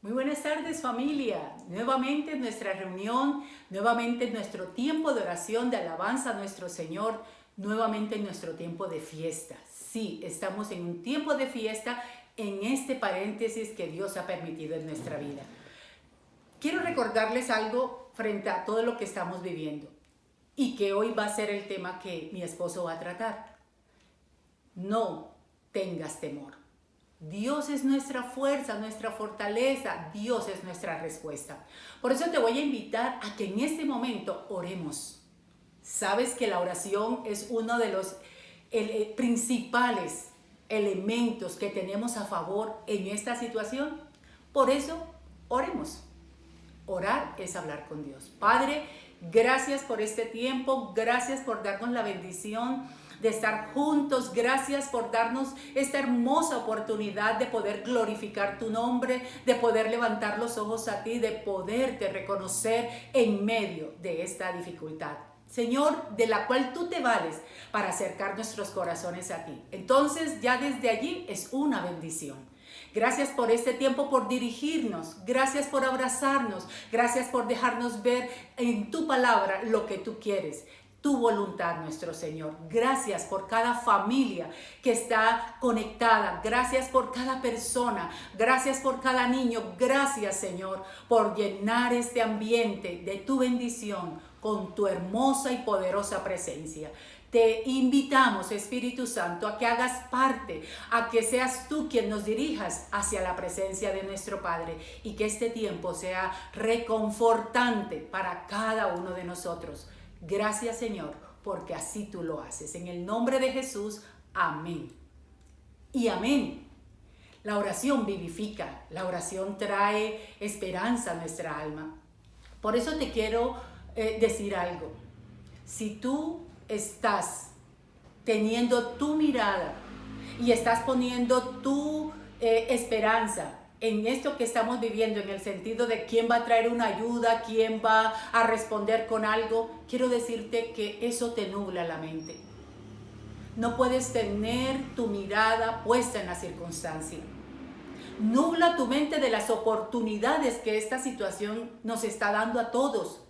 Muy buenas tardes, familia. Nuevamente en nuestra reunión, nuevamente en nuestro tiempo de oración, de alabanza a nuestro Señor, nuevamente en nuestro tiempo de fiesta. Sí, estamos en un tiempo de fiesta en este paréntesis que Dios ha permitido en nuestra vida. Quiero recordarles algo frente a todo lo que estamos viviendo y que hoy va a ser el tema que mi esposo va a tratar. No tengas temor. Dios es nuestra fuerza, nuestra fortaleza. Dios es nuestra respuesta. Por eso te voy a invitar a que en este momento oremos. Sabes que la oración es uno de los principales elementos que tenemos a favor en esta situación. Por eso, oremos. Orar es hablar con Dios. Padre, gracias por este tiempo. Gracias por darnos la bendición de estar juntos. Gracias por darnos esta hermosa oportunidad de poder glorificar tu nombre, de poder levantar los ojos a ti, de poderte reconocer en medio de esta dificultad, Señor, de la cual tú te vales para acercar nuestros corazones a ti. Entonces, ya desde allí es una bendición. Gracias por este tiempo, por dirigirnos. Gracias por abrazarnos. Gracias por dejarnos ver en tu palabra lo que tú quieres. Tu voluntad, nuestro Señor. Gracias por cada familia que está conectada. Gracias por cada persona. Gracias por cada niño. Gracias, Señor, por llenar este ambiente de tu bendición con tu hermosa y poderosa presencia. Te invitamos, Espíritu Santo, a que hagas parte, a que seas tú quien nos dirijas hacia la presencia de nuestro Padre y que este tiempo sea reconfortante para cada uno de nosotros. Gracias, Señor, porque así tú lo haces. En el nombre de Jesús, amén. Y amén. La oración vivifica, la oración trae esperanza a nuestra alma. Por eso te quiero decir algo. Si tú estás teniendo tu mirada y estás poniendo tu esperanza en esto que estamos viviendo, en el sentido de quién va a traer una ayuda, quién va a responder con algo, quiero decirte que eso te nubla la mente. No puedes tener tu mirada puesta en la circunstancia. Nubla tu mente de las oportunidades que esta situación nos está dando a todos.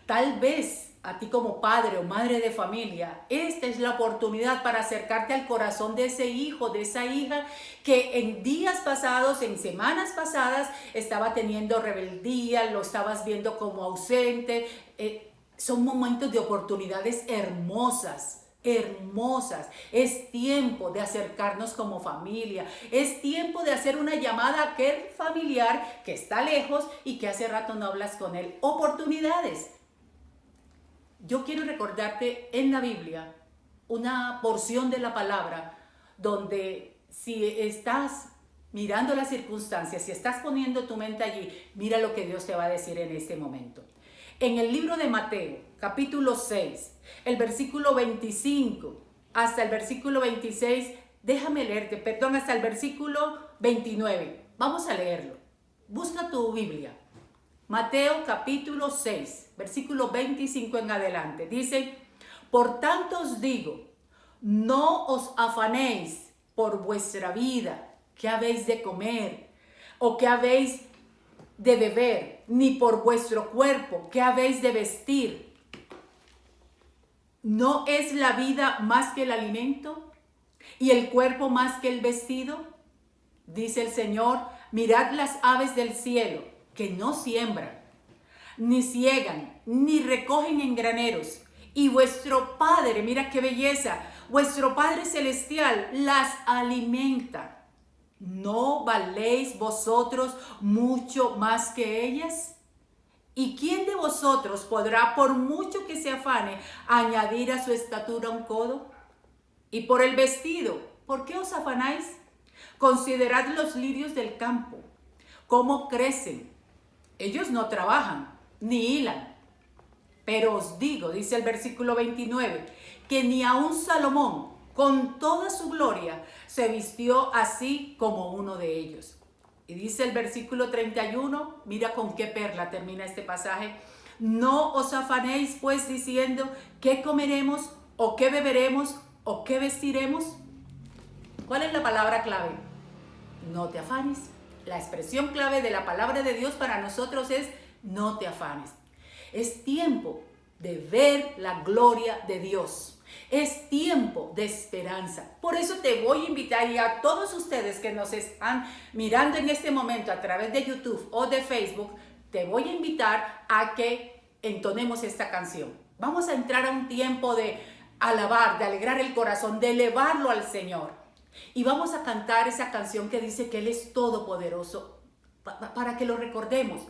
Tal vez a ti como padre o madre de familia, esta es la oportunidad para acercarte al corazón de ese hijo, de esa hija que en días pasados, en semanas pasadas, estaba teniendo rebeldía, lo estabas viendo como ausente. Son momentos de oportunidades hermosas. Hermosas. Es tiempo de acercarnos como familia. Es tiempo de hacer una llamada a aquel familiar que está lejos y que hace rato no hablas con él. Oportunidades. Yo quiero recordarte en la Biblia una porción de la palabra donde si estás mirando las circunstancias, si estás poniendo tu mente allí, mira lo que Dios te va a decir en este momento. En el libro de Mateo, capítulo 6, el versículo 25 hasta el versículo 26, hasta el versículo 29. Vamos a leerlo. Busca tu Biblia. Mateo capítulo 6, versículo 25 en adelante. Dice: por tanto os digo, no os afanéis por vuestra vida, qué habéis de comer o qué habéis de beber, ni por vuestro cuerpo, qué habéis de vestir. ¿No es la vida más que el alimento y el cuerpo más que el vestido? Dice el Señor: mirad las aves del cielo, que no siembran, ni ciegan, ni recogen en graneros, y vuestro Padre, mira qué belleza, vuestro Padre celestial las alimenta. ¿No valéis vosotros mucho más que ellas? ¿Y quién de vosotros podrá, por mucho que se afane, añadir a su estatura un codo? Y por el vestido, ¿por qué os afanáis? Considerad los lirios del campo, cómo crecen. Ellos no trabajan, ni hilan. Pero os digo, dice el versículo 29, que ni aun Salomón, con toda su gloria, se vistió así como uno de ellos. Y dice el versículo 31, mira con qué perla termina este pasaje: no os afanéis pues diciendo, ¿qué comeremos? ¿O qué beberemos? ¿O qué vestiremos? ¿Cuál es la palabra clave? No te afanes. la expresión clave de la palabra de Dios para nosotros es: no te afanes. Es tiempo de ver la gloria de Dios. Es tiempo de esperanza. Por eso te voy a invitar, y a todos ustedes que nos están mirando en este momento a través de YouTube o de Facebook, te voy a invitar a que entonemos esta canción. Vamos a entrar a un tiempo de alabar, de alegrar el corazón, de elevarlo al Señor. Y vamos a cantar esa canción que dice que Él es todopoderoso, para que lo recordemos,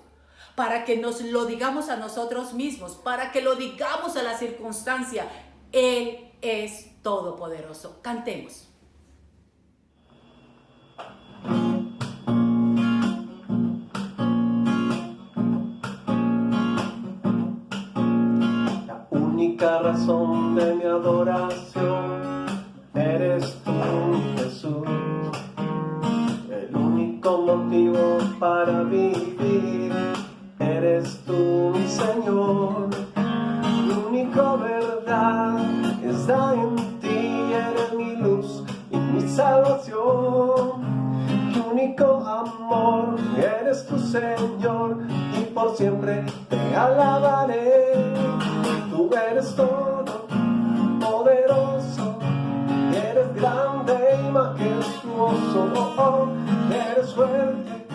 para que nos lo digamos a nosotros mismos, para que lo digamos a la circunstancia. Él es todopoderoso. Cantemos. La única razón de mi adoración eres tú, Jesús. El único motivo para vivir eres tú, mi Señor. Mi única verdad está en ti, eres mi luz y mi salvación. Mi único amor eres tu Señor, y por siempre te alabaré. Tú eres todo poderoso, eres grande y majestuoso, eres fuerte,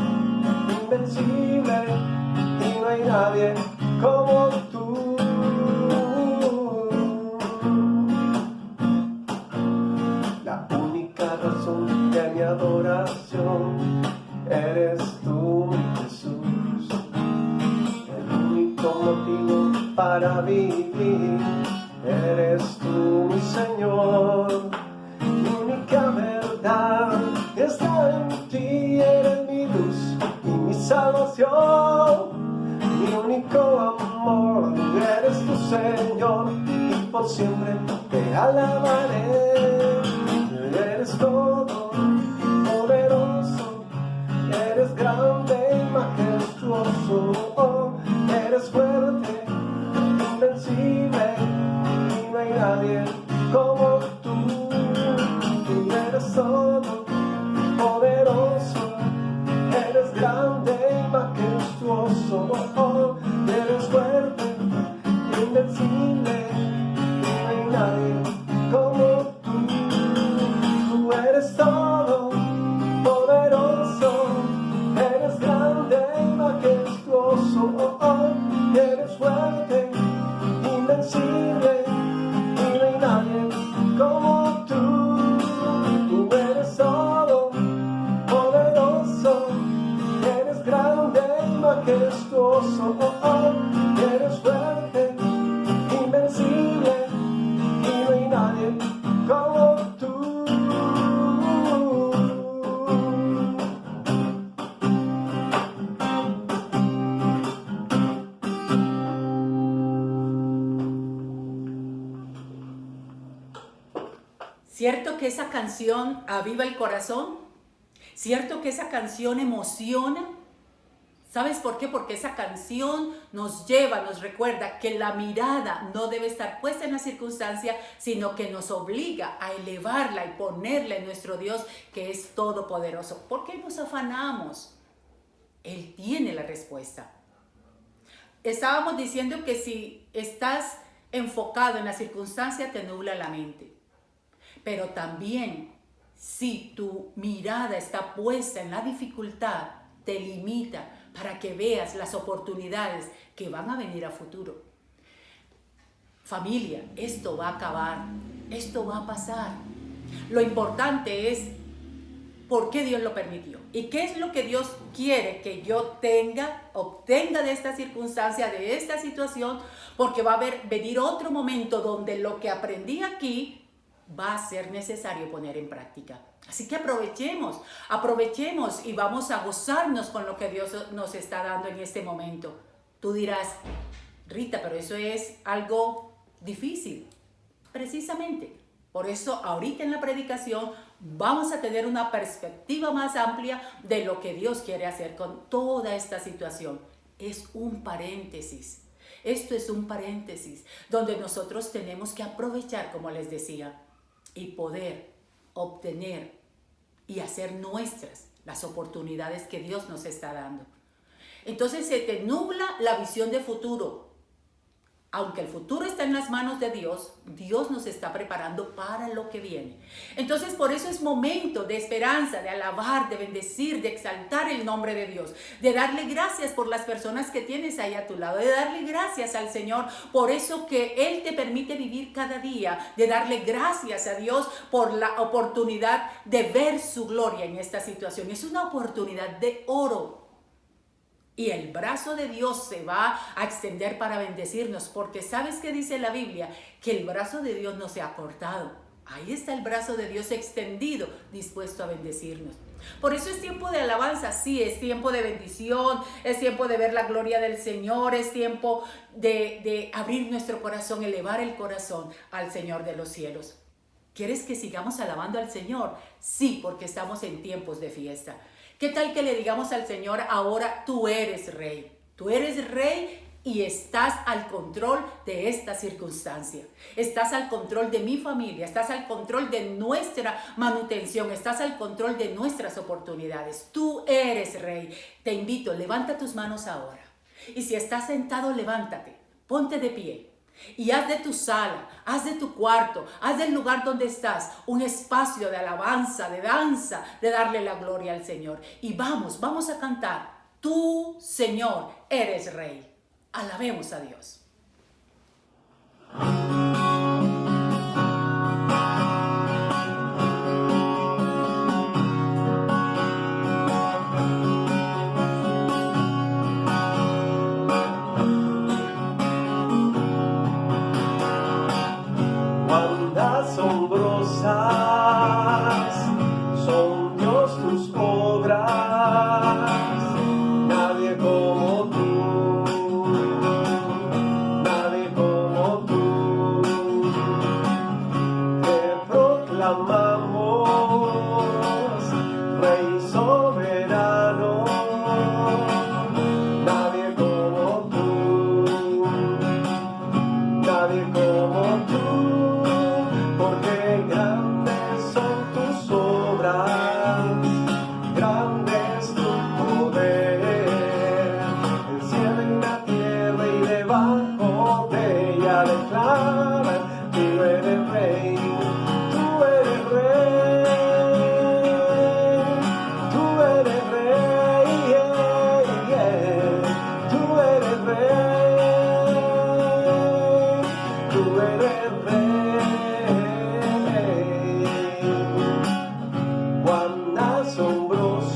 invencible, y no hay nadie como tú. La única razón de mi adoración eres tú, mi Jesús. El único motivo para vivir eres tú, mi Señor. Mi única verdad está en ti, eres mi luz y mi salvación. Mi único amor eres tu Señor, y por siempre te alabaré. Eres todo poderoso, eres grande y majestuoso, eres fuerte, invencible, y no hay nadie como tú. Tú eres todo poderoso, eres grande y majestuoso, eres fuerte, invencible, y no hay nadie como tú. Tú eres todo poderoso, eres grande y majestuoso, eres fuerte, invencible, y no hay nadie como tú. Tú eres todo poderoso, eres grande y majestuoso, eres fuerte, invencible, y no hay nadie como tú. ¿Cierto que esa canción aviva el corazón? ¿Cierto que esa canción emociona? ¿Sabes por qué? Porque esa canción nos lleva, nos recuerda que la mirada no debe estar puesta en la circunstancia, sino que nos obliga a elevarla y ponerla en nuestro Dios, que es todopoderoso. ¿Por qué nos afanamos? Él tiene la respuesta. Estábamos diciendo que si estás enfocado en la circunstancia, te nubla la mente. Pero también, si tu mirada está puesta en la dificultad, te limita para que veas las oportunidades que van a venir a futuro. Familia, esto va a acabar, esto va a pasar. Lo importante es por qué Dios lo permitió y qué es lo que Dios quiere que yo obtenga de esta circunstancia, de esta situación, porque va a venir otro momento donde lo que aprendí aquí va a ser necesario poner en práctica. Así que aprovechemos y vamos a gozarnos con lo que Dios nos está dando en este momento. Tú dirás: Rita, pero eso es algo difícil. Precisamente, por eso ahorita en la predicación vamos a tener una perspectiva más amplia de lo que Dios quiere hacer con toda esta situación. Es un paréntesis. Esto es un paréntesis donde nosotros tenemos que aprovechar, como les decía, y poder obtener y hacer nuestras las oportunidades que Dios nos está dando. Entonces se te nubla la visión de futuro. Aunque el futuro está en las manos de Dios, Dios nos está preparando para lo que viene. Entonces, por eso es momento de esperanza, de alabar, de bendecir, de exaltar el nombre de Dios, de darle gracias por las personas que tienes ahí a tu lado, de darle gracias al Señor por eso que Él te permite vivir cada día, de darle gracias a Dios por la oportunidad de ver su gloria en esta situación. Es una oportunidad de oro. Y el brazo de Dios se va a extender para bendecirnos, porque ¿sabes qué dice la Biblia? Que el brazo de Dios no se ha cortado. Ahí está el brazo de Dios extendido, dispuesto a bendecirnos. Por eso es tiempo de alabanza, sí, es tiempo de bendición, es tiempo de ver la gloria del Señor, es tiempo de abrir nuestro corazón, elevar el corazón al Señor de los cielos. ¿Quieres que sigamos alabando al Señor? Sí, porque estamos en tiempos de fiesta. ¿Qué tal que le digamos al Señor ahora, tú eres rey? Tú eres rey y estás al control de esta circunstancia. Estás al control de mi familia, estás al control de nuestra manutención, estás al control de nuestras oportunidades. Tú eres rey. Te invito, levanta tus manos ahora. Y si estás sentado, levántate, ponte de pie. Y haz de tu sala, haz de tu cuarto, haz del lugar donde estás un espacio de alabanza, de danza, de darle la gloria al Señor. Y vamos a cantar. Tú, Señor, eres Rey. Alabemos a Dios. Asombrosas son Dios tus obras, nadie como tú, nadie como tú. Te proclamamos Rey soberano, nadie como tú, nadie como tú. Porque grandes son tus obras, grande es tu poder, el cielo y la tierra y debajo de ella declaran, tú eres rey, tú eres rey, tú eres rey, tú eres rey, tú eres rey.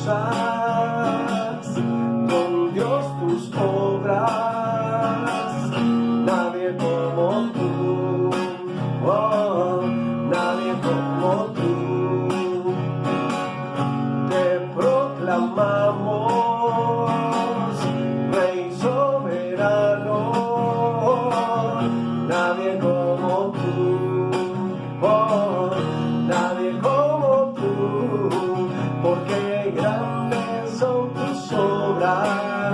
Asombrosas con Dios tus obras, nadie como tú, oh, nadie como tú. Te proclamamos Rey soberano, nadie como tú, oh, nadie como tú. Porque grandes son tus obras,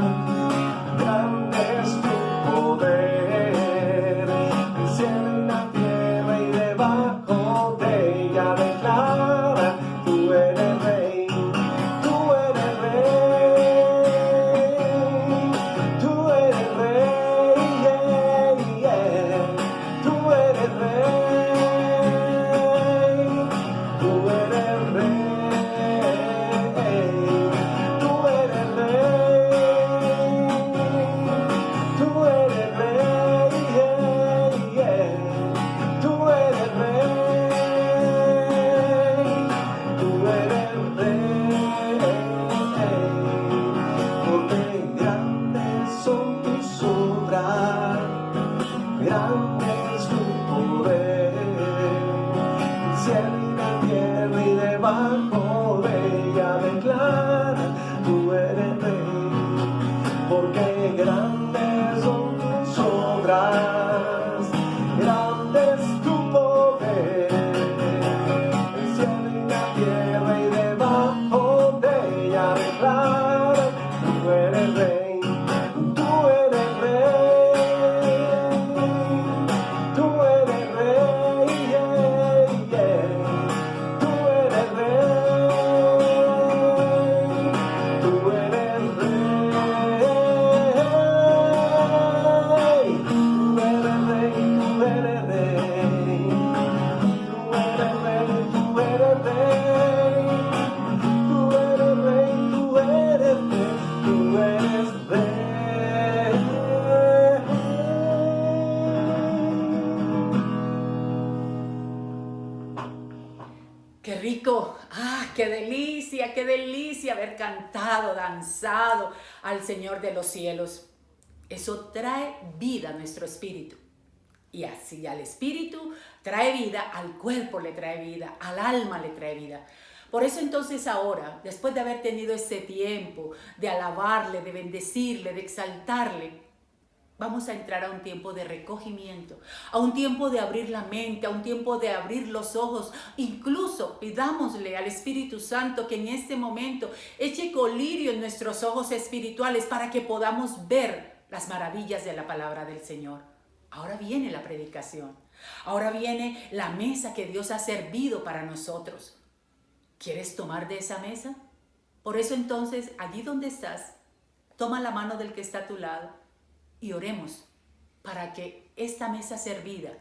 grande es tu poder, el cielo y la tierra y debajo de ella declara, tú eres rey, tú eres rey, tú eres rey, tú eres rey, tú eres rey. Grande es tu poder, el cielo y la tierra y debajo de ella declara, tú eres rey, porque grandes son tus obras, grande es tu poder, el cielo y la tierra y debajo de ella declara, tú eres rey, tú eres rey. Qué rico, qué delicia haber cantado, danzado al Señor de los cielos. Eso trae vida a nuestro espíritu. Y así al espíritu trae vida, al cuerpo le trae vida, al alma le trae vida. Por eso entonces ahora, después de haber tenido este tiempo de alabarle, de bendecirle, de exaltarle, vamos a entrar a un tiempo de recogimiento, a un tiempo de abrir la mente, a un tiempo de abrir los ojos. Incluso pidámosle al Espíritu Santo que en este momento eche colirio en nuestros ojos espirituales para que podamos ver las maravillas de la palabra del Señor. Ahora viene la predicación, ahora viene la mesa que Dios ha servido para nosotros. ¿Quieres tomar de esa mesa? Por eso entonces, allí donde estás, toma la mano del que está a tu lado y oremos para que esta mesa servida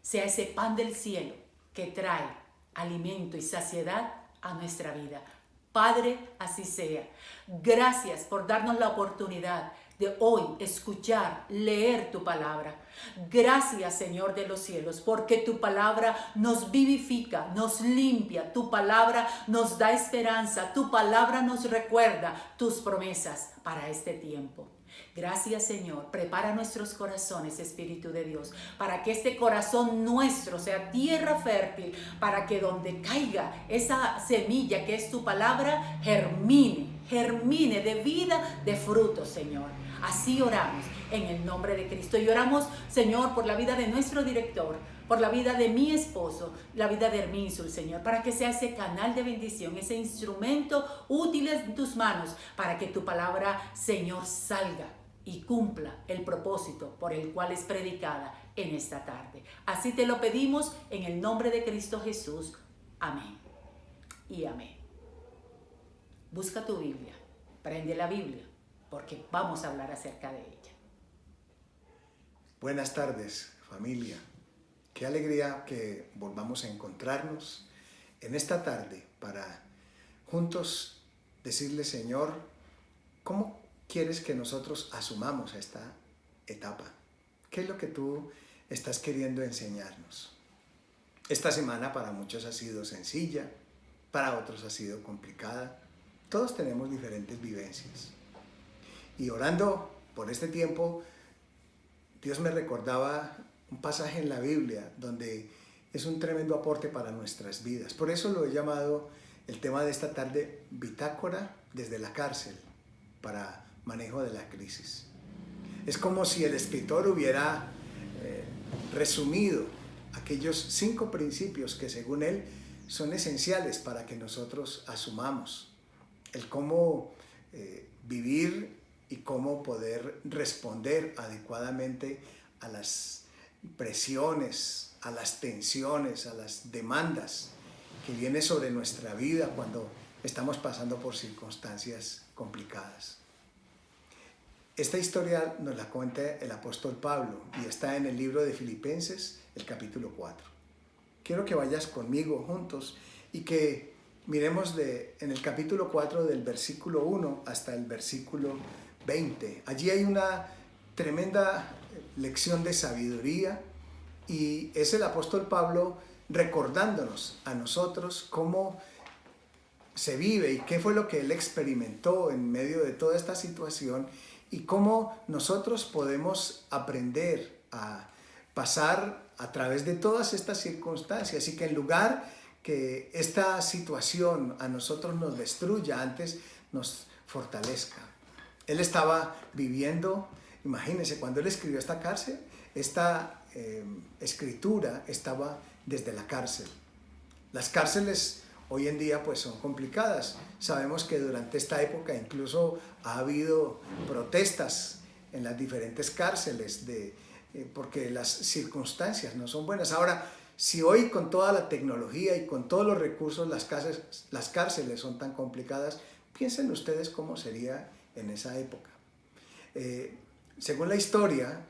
sea ese pan del cielo que trae alimento y saciedad a nuestra vida. Padre, así sea. Gracias por darnos la oportunidad de hoy escuchar, leer tu palabra. Gracias, Señor de los cielos, porque tu palabra nos vivifica, nos limpia, tu palabra nos da esperanza, tu palabra nos recuerda tus promesas para este tiempo. Gracias, Señor. Prepara nuestros corazones, Espíritu de Dios, para que este corazón nuestro sea tierra fértil, para que donde caiga esa semilla que es tu palabra, germine de vida, de fruto, Señor. Así oramos en el nombre de Cristo. Y oramos, Señor, por la vida de nuestro director, por la vida de mi esposo, la vida de Herminsul, Señor, para que sea ese canal de bendición, ese instrumento útil en tus manos, para que tu palabra, Señor, salga y cumpla el propósito por el cual es predicada en esta tarde. Así te lo pedimos en el nombre de Cristo Jesús. Amén y amén. Busca tu Biblia, prende la Biblia, porque vamos a hablar acerca de ella. Buenas tardes, familia. Qué alegría que volvamos a encontrarnos en esta tarde para juntos decirle, Señor, ¿cómo quieres que nosotros asumamos esta etapa? ¿Qué es lo que tú estás queriendo enseñarnos? Esta semana para muchos ha sido sencilla, para otros ha sido complicada. Todos tenemos diferentes vivencias. Y orando por este tiempo, Dios me recordaba un pasaje en la Biblia donde es un tremendo aporte para nuestras vidas. Por eso lo he llamado el tema de esta tarde, Bitácora desde la cárcel para manejo de la crisis. Es como si el escritor hubiera resumido aquellos 5 principios que según él son esenciales para que nosotros asumamos el cómo vivir y cómo poder responder adecuadamente a las presiones, a las tensiones, a las demandas que vienen sobre nuestra vida cuando estamos pasando por circunstancias complicadas. Esta historia nos la cuenta el apóstol Pablo y está en el libro de Filipenses, el capítulo 4. Quiero que vayas conmigo juntos y que miremos en el capítulo 4 del versículo 1 hasta el versículo 20. Allí hay una tremenda lección de sabiduría y es el apóstol Pablo recordándonos a nosotros cómo se vive y qué fue lo que él experimentó en medio de toda esta situación y cómo nosotros podemos aprender a pasar a través de todas estas circunstancias y que en lugar que esta situación a nosotros nos destruya, antes nos fortalezca. Él estaba viviendo, imagínense, cuando él escribió esta escritura estaba desde la cárcel. Las cárceles hoy en día pues son complicadas. Sabemos que durante esta época incluso ha habido protestas en las diferentes cárceles porque las circunstancias no son buenas. Ahora, si hoy con toda la tecnología y con todos los recursos las cárceles son tan complicadas, piensen ustedes cómo sería en esa época. Según la historia,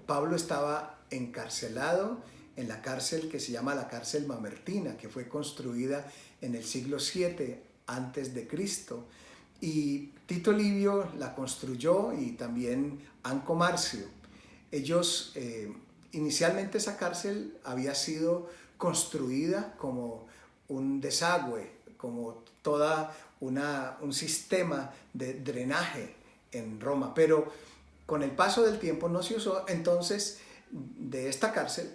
Pablo estaba encarcelado en la cárcel que se llama la cárcel Mamertina, que fue construida en el siglo VII antes de Cristo, y Tito Livio la construyó y también Anco Marcio. Ellos, inicialmente esa cárcel había sido construida como un desagüe, como un sistema de drenaje en Roma, pero con el paso del tiempo no se usó. Entonces de esta cárcel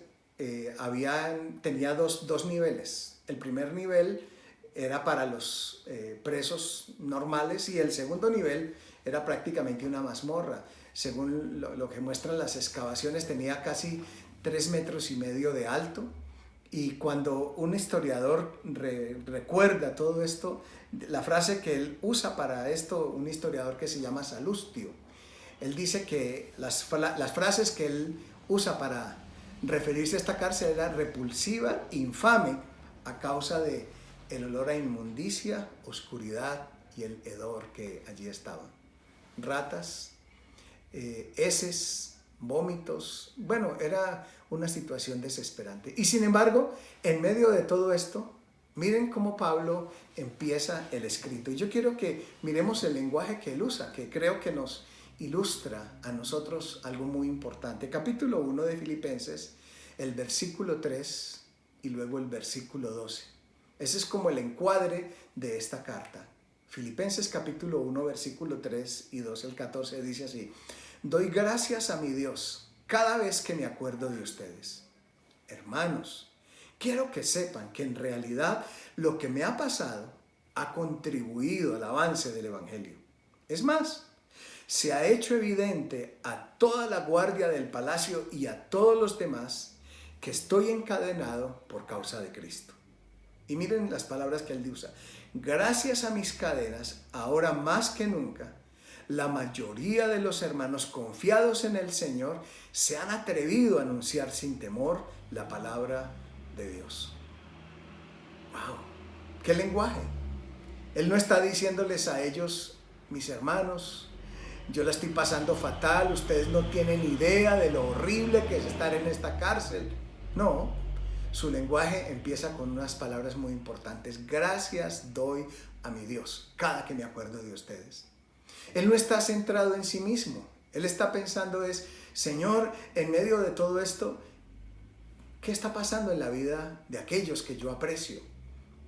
tenía dos niveles. El primer nivel era para los presos normales y el segundo nivel era prácticamente una mazmorra. Según lo que muestran las excavaciones, tenía casi 3,5 metros de alto. Y cuando un historiador recuerda todo esto, la frase que él usa para esto, un historiador que se llama Salustio, él dice que las frases que él usa para referirse a esta cárcel era repulsiva, infame, a causa de el olor a inmundicia, oscuridad y el hedor que allí estaban. Ratas, heces, vómitos. Bueno, era una situación desesperante. Y sin embargo, en medio de todo esto, miren cómo Pablo empieza el escrito. Y yo quiero que miremos el lenguaje que él usa, que creo que nos ilustra a nosotros algo muy importante. Capítulo 1 de Filipenses, el versículo 3 y luego el versículo 12. Ese es como el encuadre de esta carta. Filipenses capítulo 1, versículo 3 y 12 al 14 dice así: doy gracias a mi Dios cada vez que me acuerdo de ustedes. Hermanos, quiero que sepan que en realidad lo que me ha pasado ha contribuido al avance del Evangelio. Es más, se ha hecho evidente a toda la guardia del palacio y a todos los demás que estoy encadenado por causa de Cristo. Y miren las palabras que él usa. Gracias a mis cadenas, ahora más que nunca, la mayoría de los hermanos confiados en el Señor se han atrevido a anunciar sin temor la palabra de Dios. ¡Wow! ¡Qué lenguaje! Él no está diciéndoles a ellos, mis hermanos, yo la estoy pasando fatal, ustedes no tienen idea de lo horrible que es estar en esta cárcel. No, su lenguaje empieza con unas palabras muy importantes. Gracias doy a mi Dios cada que me acuerdo de ustedes. Él no está centrado en sí mismo. Él está pensando Señor, en medio de todo esto, ¿qué está pasando en la vida de aquellos que yo aprecio?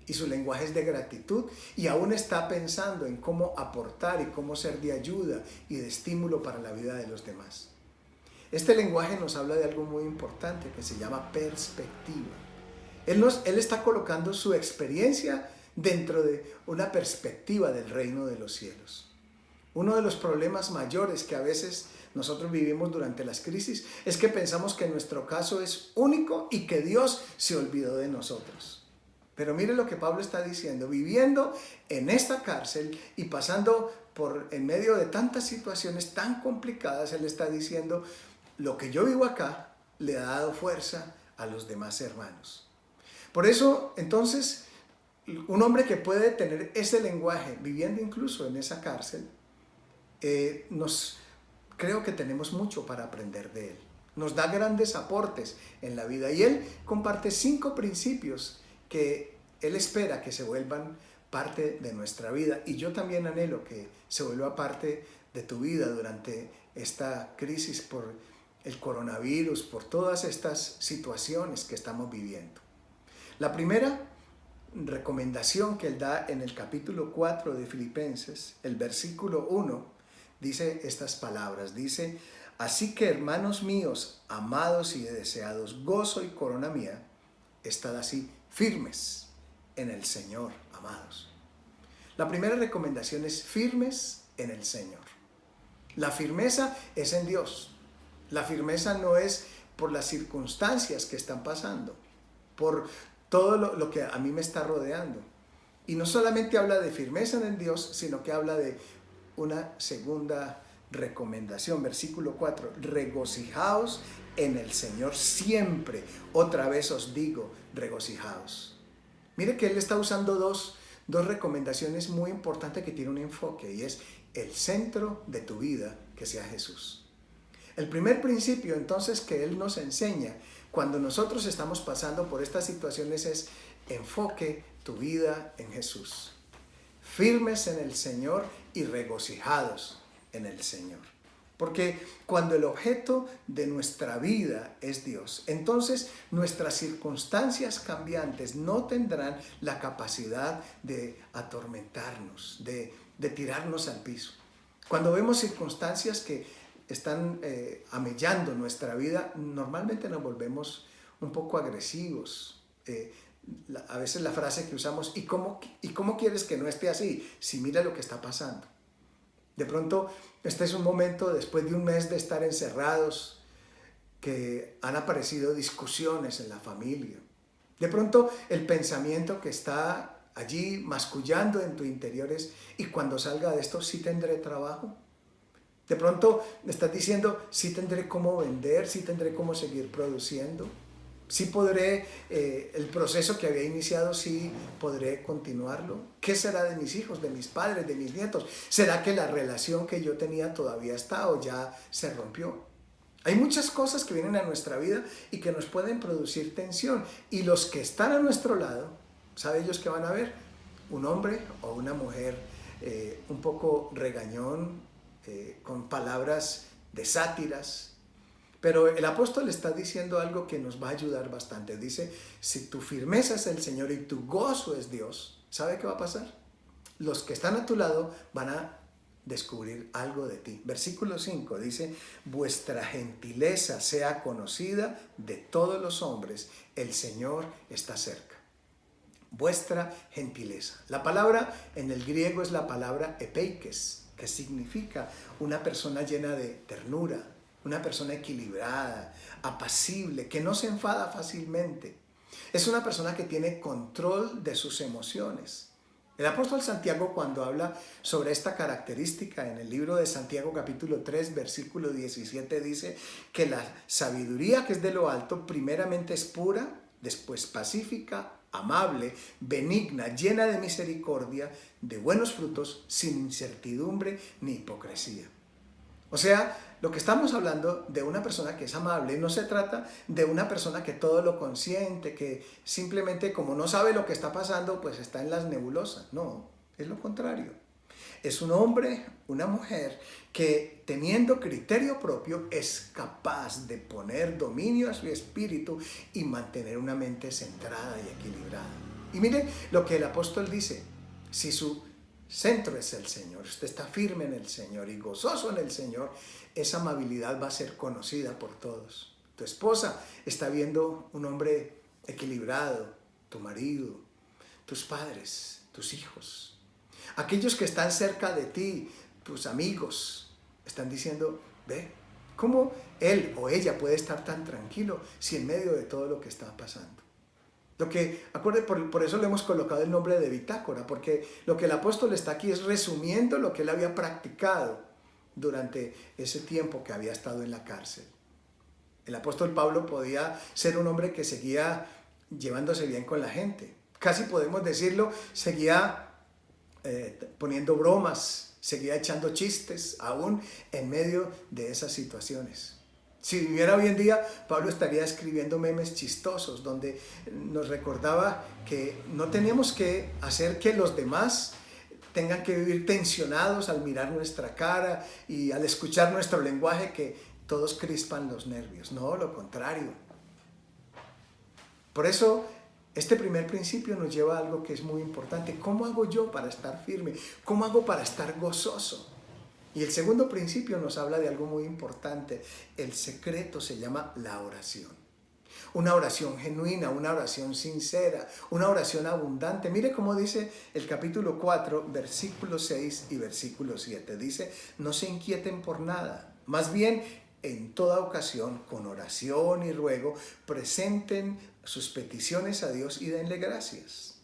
Y su lenguaje es de gratitud y aún está pensando en cómo aportar y cómo ser de ayuda y de estímulo para la vida de los demás. Este lenguaje nos habla de algo muy importante que se llama perspectiva. Él está colocando su experiencia dentro de una perspectiva del reino de los cielos. Uno de los problemas mayores que a veces nosotros vivimos durante las crisis es que pensamos que nuestro caso es único y que Dios se olvidó de nosotros. Pero mire lo que Pablo está diciendo, viviendo en esta cárcel y pasando en medio de tantas situaciones tan complicadas, él está diciendo, lo que yo vivo acá le ha dado fuerza a los demás hermanos. Por eso, entonces, un hombre que puede tener ese lenguaje, viviendo incluso en esa cárcel, creo que tenemos mucho para aprender de él. Nos da grandes aportes en la vida y él comparte 5 principios que él espera que se vuelvan parte de nuestra vida. Y yo también anhelo que se vuelva parte de tu vida durante esta crisis por el coronavirus, por todas estas situaciones que estamos viviendo. La primera recomendación que él da en el capítulo 4 de Filipenses, el versículo 1, dice estas palabras. Dice, así que hermanos míos, amados y deseados, gozo y corona mía, estad así firmes en el Señor, amados. La primera recomendación es firmes en el Señor. La firmeza es en Dios. La firmeza no es por las circunstancias que están pasando, por todo lo que a mí me está rodeando. Y no solamente habla de firmeza en Dios, sino que habla de una segunda recomendación. Versículo 4, regocijaos en el Señor siempre. Otra vez os digo, regocijaos. Mire que él está usando dos recomendaciones muy importantes que tienen un enfoque y es el centro de tu vida, que sea Jesús. El primer principio entonces que él nos enseña cuando nosotros estamos pasando por estas situaciones es enfoque tu vida en Jesús. Firmes en el Señor y regocijados en el Señor. Porque cuando el objeto de nuestra vida es Dios, entonces nuestras circunstancias cambiantes no tendrán la capacidad de atormentarnos, de tirarnos al piso. Cuando vemos circunstancias que están amellando nuestra vida, normalmente nos volvemos un poco agresivos. A veces la frase que usamos, ¿y cómo quieres que no esté así? Si mira lo que está pasando. De pronto, este es un momento, después de un mes de estar encerrados, que han aparecido discusiones en la familia. De pronto, el pensamiento que está allí mascullando en tu interior es, ¿y cuando salga de esto sí tendré trabajo? De pronto estás diciendo, sí tendré cómo vender, sí tendré cómo seguir produciendo, sí podré, el proceso que había iniciado, sí podré continuarlo. ¿Qué será de mis hijos, de mis padres, de mis nietos? ¿Será que la relación que yo tenía todavía está o ya se rompió? Hay muchas cosas que vienen a nuestra vida y que nos pueden producir tensión. Y los que están a nuestro lado, ¿sabe ellos qué van a ver? Un hombre o una mujer un poco regañón, con palabras de sátiras. Pero el apóstol está diciendo algo que nos va a ayudar bastante. Dice, si tu firmeza es el Señor y tu gozo es Dios, ¿sabe qué va a pasar? Los que están a tu lado van a descubrir algo de ti. Versículo 5 dice, vuestra gentileza sea conocida de todos los hombres, el Señor está cerca. Vuestra gentileza. La palabra en el griego es la palabra epeikes, que significa una persona llena de ternura, una persona equilibrada, apacible, que no se enfada fácilmente. Es una persona que tiene control de sus emociones. El apóstol Santiago, cuando habla sobre esta característica en el libro de Santiago capítulo 3 versículo 17, dice que la sabiduría que es de lo alto primeramente es pura, después pacífica, amable, benigna, llena de misericordia, de buenos frutos, sin incertidumbre ni hipocresía. O sea, lo que estamos hablando de una persona que es amable, no se trata de una persona que todo lo consiente, que simplemente como no sabe lo que está pasando, pues está en las nebulosas. No, es lo contrario. Es un hombre, una mujer que teniendo criterio propio es capaz de poner dominio a su espíritu y mantener una mente centrada y equilibrada. Y miren lo que el apóstol dice, si su centro es el Señor, usted está firme en el Señor y gozoso en el Señor, esa amabilidad va a ser conocida por todos. Tu esposa está viendo un hombre equilibrado, tu marido, tus padres, tus hijos, aquellos que están cerca de ti, tus amigos, están diciendo, ve, ¿cómo él o ella puede estar tan tranquilo si en medio de todo lo que está pasando? Por eso le hemos colocado el nombre de bitácora, porque lo que el apóstol está aquí es resumiendo lo que él había practicado durante ese tiempo que había estado en la cárcel. El apóstol Pablo podía ser un hombre que seguía llevándose bien con la gente. Casi podemos decirlo, seguía poniendo bromas, seguía echando chistes, aún en medio de esas situaciones. Si viviera hoy en día, Pablo estaría escribiendo memes chistosos donde nos recordaba que no teníamos que hacer que los demás tengan que vivir tensionados al mirar nuestra cara y al escuchar nuestro lenguaje, que todos crispan los nervios. No, lo contrario. Por eso, este primer principio nos lleva a algo que es muy importante. ¿Cómo hago yo para estar firme? ¿Cómo hago para estar gozoso? Y el segundo principio nos habla de algo muy importante. El secreto se llama la oración. Una oración genuina, una oración sincera, una oración abundante. Mire cómo dice el capítulo 4, versículo 6 y versículo 7. Dice, no se inquieten por nada. Más bien, en toda ocasión, con oración y ruego, presenten sus peticiones a Dios y denle gracias.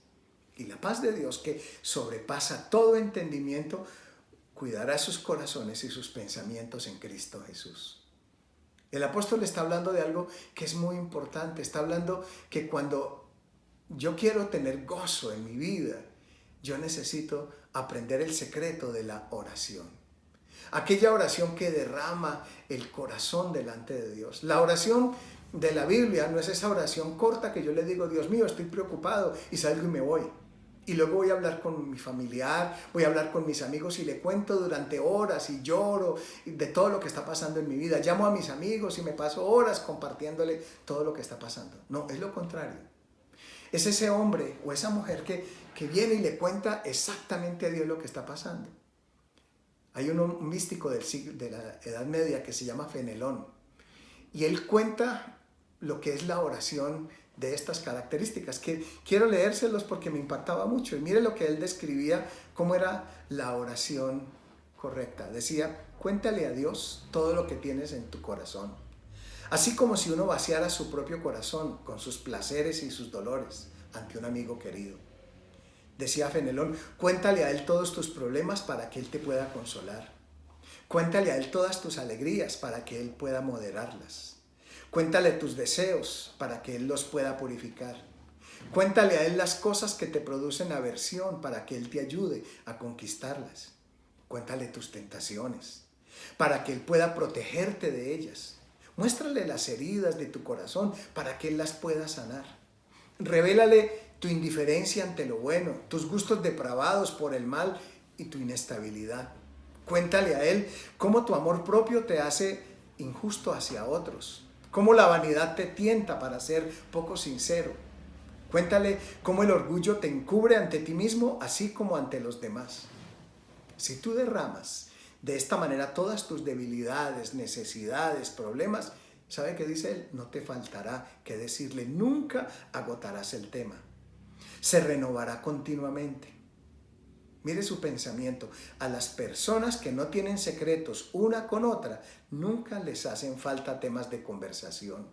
Y la paz de Dios, que sobrepasa todo entendimiento, cuidará sus corazones y sus pensamientos en Cristo Jesús. El apóstol está hablando de algo que es muy importante. Está hablando que cuando yo quiero tener gozo en mi vida, yo necesito aprender el secreto de la oración. Aquella oración que derrama el corazón delante de Dios. La oración de la Biblia no es esa oración corta que yo le digo, Dios mío, estoy preocupado y salgo y me voy. Y luego voy a hablar con mi familiar, voy a hablar con mis amigos y le cuento durante horas y lloro de todo lo que está pasando en mi vida. Llamo a mis amigos y me paso horas compartiéndole todo lo que está pasando. No, es lo contrario. Es ese hombre o esa mujer que viene y le cuenta exactamente a Dios lo que está pasando. Hay un místico de la Edad Media que se llama Fenelón. Y él cuenta lo que es la oración de estas características, que quiero leérselos porque me impactaba mucho. Y mire lo que él describía, cómo era la oración correcta. Decía, cuéntale a Dios todo lo que tienes en tu corazón. Así como si uno vaciara su propio corazón con sus placeres y sus dolores ante un amigo querido. Decía Fenelón, cuéntale a él todos tus problemas para que él te pueda consolar. Cuéntale a él todas tus alegrías para que él pueda moderarlas. Cuéntale tus deseos para que él los pueda purificar. Cuéntale a él las cosas que te producen aversión para que él te ayude a conquistarlas. Cuéntale tus tentaciones para que él pueda protegerte de ellas. Muéstrale las heridas de tu corazón para que él las pueda sanar. Revélale tu indiferencia ante lo bueno, tus gustos depravados por el mal y tu inestabilidad. Cuéntale a él cómo tu amor propio te hace injusto hacia otros. Cómo la vanidad te tienta para ser poco sincero. Cuéntale cómo el orgullo te encubre ante ti mismo, así como ante los demás. Si tú derramas de esta manera todas tus debilidades, necesidades, problemas, ¿sabe qué dice él? No te faltará que decirle, nunca agotarás el tema. Se renovará continuamente. Mire su pensamiento. A las personas que no tienen secretos una con otra, nunca les hacen falta temas de conversación.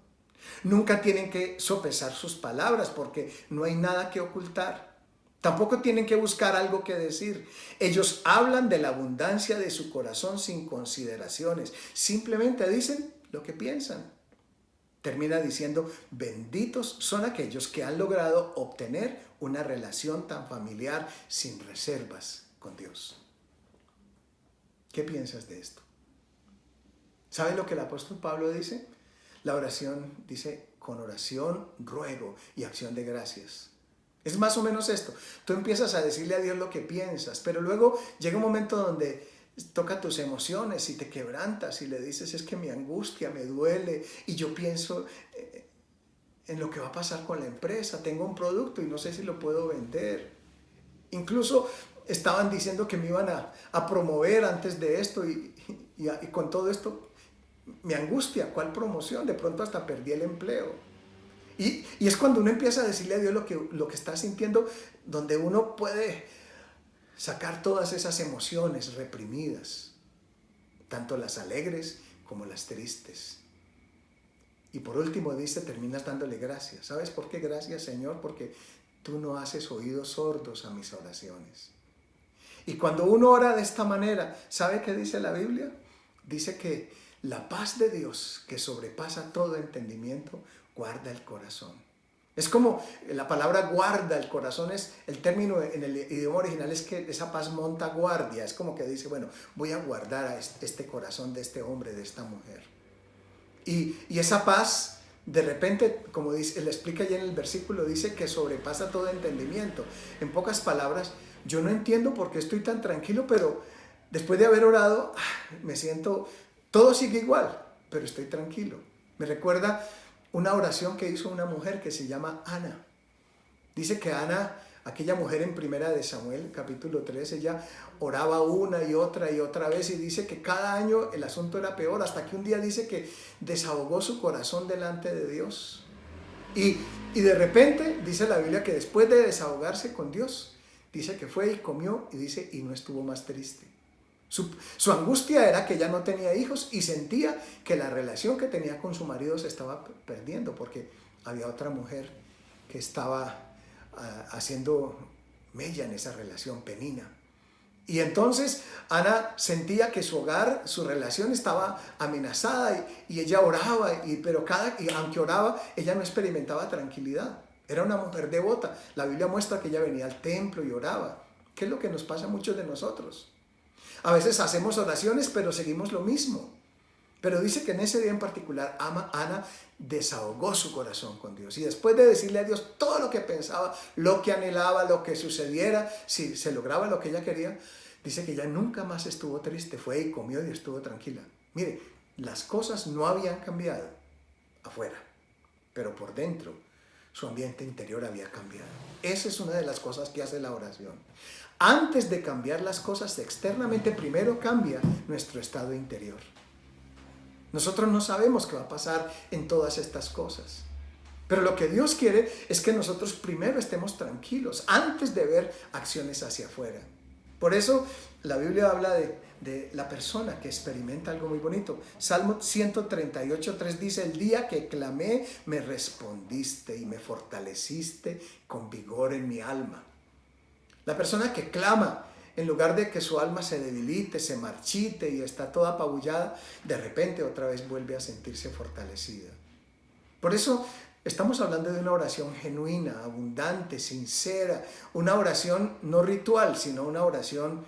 Nunca tienen que sopesar sus palabras porque no hay nada que ocultar. Tampoco tienen que buscar algo que decir. Ellos hablan de la abundancia de su corazón sin consideraciones. Simplemente dicen lo que piensan. Termina diciendo, benditos son aquellos que han logrado obtener una relación tan familiar sin reservas con Dios. ¿Qué piensas de esto? ¿Sabes lo que el apóstol Pablo dice? La oración dice, con oración, ruego y acción de gracias. Es más o menos esto. Tú empiezas a decirle a Dios lo que piensas, pero luego llega un momento donde toca tus emociones y te quebrantas y le dices, es que mi angustia me duele y yo pienso en lo que va a pasar con la empresa. Tengo un producto y no sé si lo puedo vender. Incluso estaban diciendo que me iban a promover antes de esto y con todo esto me angustia. ¿Cuál promoción? De pronto hasta perdí el empleo. Y es cuando uno empieza a decirle a Dios lo que está sintiendo, donde uno puede sacar todas esas emociones reprimidas, tanto las alegres como las tristes. Y por último dice, terminas dándole gracias. ¿Sabes por qué gracias, Señor? Porque tú no haces oídos sordos a mis oraciones. Y cuando uno ora de esta manera, ¿sabe qué dice la Biblia? Dice que la paz de Dios, que sobrepasa todo entendimiento, guarda el corazón. Es como la palabra guarda el corazón, es el término en el idioma original es que esa paz monta guardia. Es como que dice, bueno, voy a guardar a este corazón de este hombre, de esta mujer. Y esa paz, de repente, como dice, le explica ya en el versículo, dice que sobrepasa todo entendimiento. En pocas palabras, yo no entiendo por qué estoy tan tranquilo, pero después de haber orado, me siento, todo sigue igual, pero estoy tranquilo. Me recuerda una oración que hizo una mujer que se llama Ana. Dice que Ana, aquella mujer en Primera de Samuel, capítulo 3, ella oraba una y otra vez y dice que cada año el asunto era peor, hasta que un día dice que desahogó su corazón delante de Dios. Y de repente, dice la Biblia que después de desahogarse con Dios, dice que fue y comió y dice, y no estuvo más triste. Su angustia era que ella no tenía hijos y sentía que la relación que tenía con su marido se estaba perdiendo porque había otra mujer que estaba haciendo mella en esa relación, Penina. Y entonces Ana sentía que su hogar, su relación estaba amenazada y ella oraba, pero aunque oraba, ella no experimentaba tranquilidad. Era una mujer devota. La Biblia muestra que ella venía al templo y oraba. ¿Qué es lo que nos pasa a muchos de nosotros? A veces hacemos oraciones, pero seguimos lo mismo. Pero dice que en ese día en particular, Ana desahogó su corazón con Dios. Y después de decirle a Dios todo lo que pensaba, lo que anhelaba, lo que sucediera, si se lograba lo que ella quería, dice que ella nunca más estuvo triste. Fue y comió y estuvo tranquila. Mire, las cosas no habían cambiado afuera, pero por dentro su ambiente interior había cambiado. Esa es una de las cosas que hace la oración. Antes de cambiar las cosas externamente, primero cambia nuestro estado interior. Nosotros no sabemos qué va a pasar en todas estas cosas. Pero lo que Dios quiere es que nosotros primero estemos tranquilos antes de ver acciones hacia afuera. Por eso la Biblia habla de la persona que experimenta algo muy bonito. Salmo 138:3 dice: el día que clamé me respondiste y me fortaleciste con vigor en mi alma. La persona que clama, en lugar de que su alma se debilite, se marchite y está toda apabullada, de repente otra vez vuelve a sentirse fortalecida. Por eso estamos hablando de una oración genuina, abundante, sincera, una oración no ritual, sino una oración